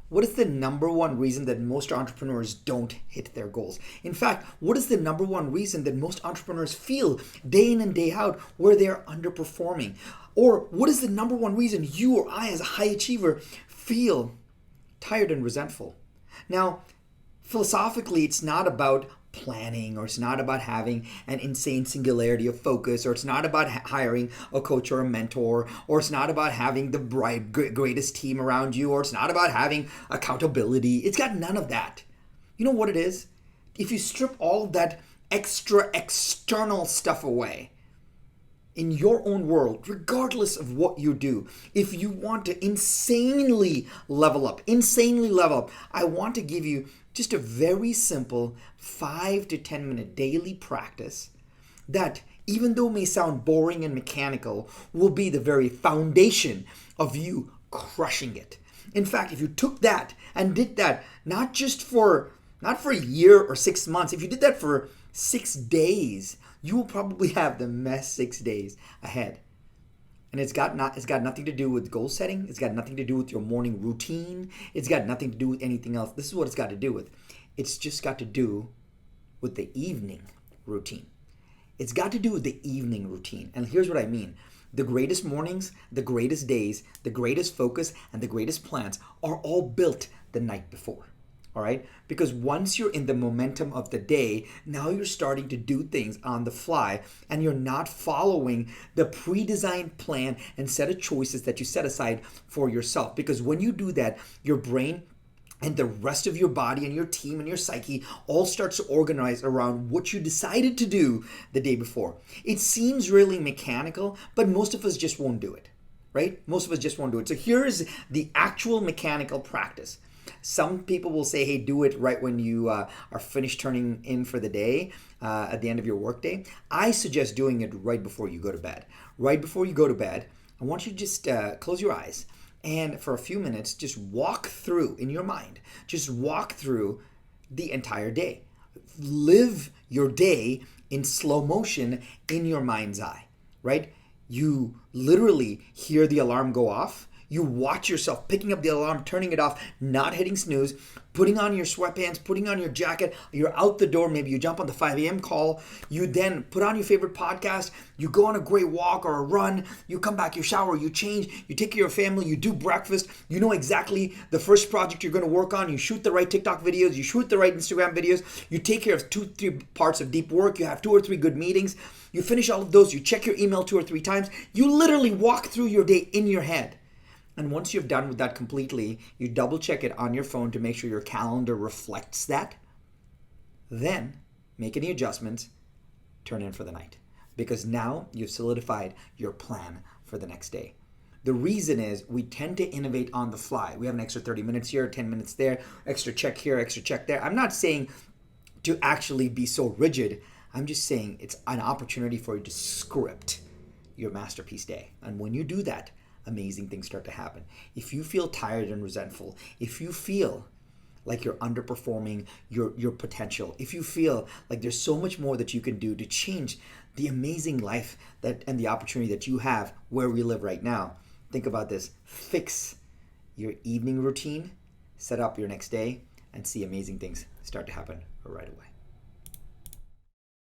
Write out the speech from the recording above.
What is the number one reason that most entrepreneurs don't hit their goals? In fact, what is the number one reason that most entrepreneurs feel day in and day out where they're underperforming? Or what is the number one reason you or I as a high achiever feel tired and resentful? Now, philosophically, it's not about planning, or it's not about having an insane singularity of focus, or it's not about hiring a coach or a mentor, or it's not about having the greatest team around you, or it's not about having accountability. It's got none of that. You know what it is? If you strip all of that extra external stuff away, in your own world, regardless of what you do, if you want to insanely level up, I want to give you just a very simple 5 to 10 minute daily practice that, even though may sound boring and mechanical, will be the very foundation of you crushing it. In fact, if you took that and did that, not for a year or 6 months, if you did that for 6 days, you will probably have the best 6 days ahead. And it's got nothing to do with goal setting. It's got nothing to do with your morning routine. It's got nothing to do with anything else. This is what it's got to do with. It's just got to do with the evening routine. It's got to do with the evening routine. And here's what I mean. The greatest mornings, the greatest days, the greatest focus, and the greatest plans are all built the night before. All right? Because once you're in the momentum of the day, now you're starting to do things on the fly, and you're not following the pre-designed plan and set of choices that you set aside for yourself. Because when you do that, your brain and the rest of your body and your team and your psyche all starts to organize around what you decided to do the day before. It seems really mechanical, but most of us just won't do it, right? Most of us just won't do it. So here's the actual mechanical practice. Some people will say, hey, do it right when you are finished turning in for the day, at the end of your workday. I suggest doing it right before you go to bed. Right before you go to bed, I want you to just close your eyes and for a few minutes, just walk through in your mind. Just walk through the entire day. Live your day in slow motion in your mind's eye, right? You literally hear the alarm go off. You watch yourself picking up the alarm, turning it off, not hitting snooze, putting on your sweatpants, putting on your jacket. You're out the door. Maybe you jump on the 5 a.m. call. You then put on your favorite podcast. You go on a great walk or a run. You come back, you shower, you change, you take care of your family, you do breakfast. You know exactly the first project you're going to work on. You shoot the right TikTok videos. You shoot the right Instagram videos. You take care of 2-3 parts of deep work. You have 2 or 3 good meetings. You finish all of those. You check your email 2 or 3 times. You literally walk through your day in your head. And once you've done with that completely, you double check it on your phone to make sure your calendar reflects that. Then make any adjustments, turn in for the night. Because now you've solidified your plan for the next day. The reason is we tend to innovate on the fly. We have an extra 30 minutes here, 10 minutes there, extra check here, extra check there. I'm not saying to actually be so rigid. I'm just saying it's an opportunity for you to script your masterpiece day. And when you do that, amazing things start to happen. If you feel tired and resentful, if you feel like you're underperforming your potential, if you feel like there's so much more that you can do to change the amazing life that and the opportunity that you have where we live right now, think about this. Fix your evening routine, set up your next day, and see amazing things start to happen right away.